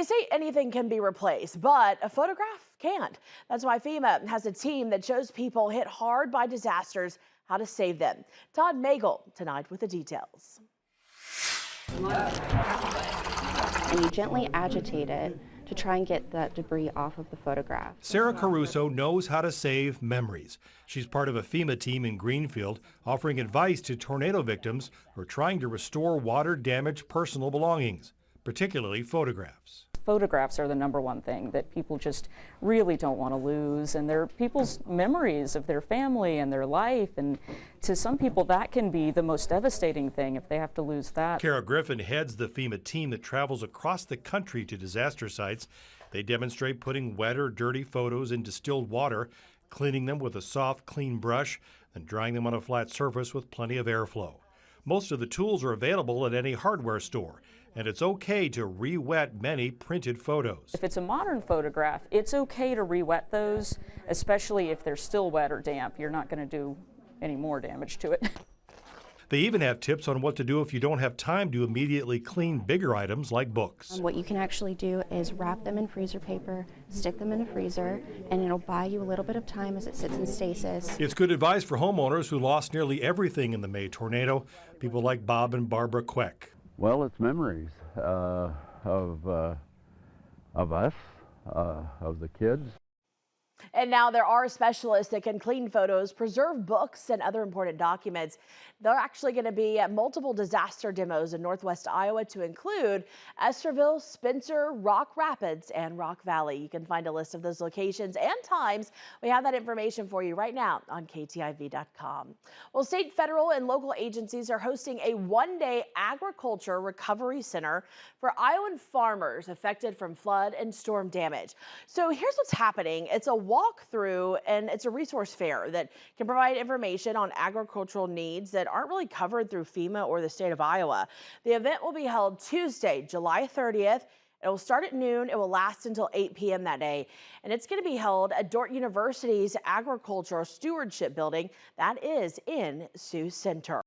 They say anything can be replaced, but a photograph can't. That's why FEMA has a team that shows people hit hard by disasters how to save them. Todd Magel tonight with the details. And you gently agitate it to try and get that debris off of the photograph. Sarah Caruso knows how to save memories. She's part of a FEMA team in Greenfield offering advice to tornado victims who are trying to restore water-damaged personal belongings, particularly photographs. Photographs are the #1 thing that people just really don't want to lose, and they're people's memories of their family and their life, and to some people that can be the most devastating thing if they have to lose that. Kara Griffin heads the FEMA team that travels across the country to disaster sites. They demonstrate putting wet or dirty photos in distilled water, cleaning them with a soft, clean brush, then drying them on a flat surface with plenty of airflow. Most of the tools are available at any hardware store, and it's okay to re-wet many printed photos. If it's a modern photograph, it's okay to re-wet those, especially if they're still wet or damp. You're not going to do any more damage to it. They even have tips on what to do if you don't have time to immediately clean bigger items like books. What you can actually do is wrap them in freezer paper, stick them in the freezer, and it'll buy you a little bit of time as it sits in stasis. It's good advice for homeowners who lost nearly everything in the May tornado, people like Bob and Barbara Queck. Well, it's memories of us, of the kids. And now there are specialists that can clean photos, preserve books, and other important documents. They're actually going to be at multiple disaster demos in Northwest Iowa to include Estherville, Spencer, Rock Rapids, and Rock Valley. You can find a list of those locations and times. We have that information for you right now on KTIV.com. Well, state, federal, and local agencies are hosting a one-day agriculture recovery center for Iowan farmers affected from flood and storm damage. So here's what's happening. It's a walkthrough and it's a resource fair that can provide information on agricultural needs that aren't really covered through FEMA or the state of Iowa. The event will be held Tuesday, July 30th. It will start at noon. It will last until 8 p.m. that day. And it's going to be held at Dordt University's Agricultural Stewardship Building. That is in Sioux Center.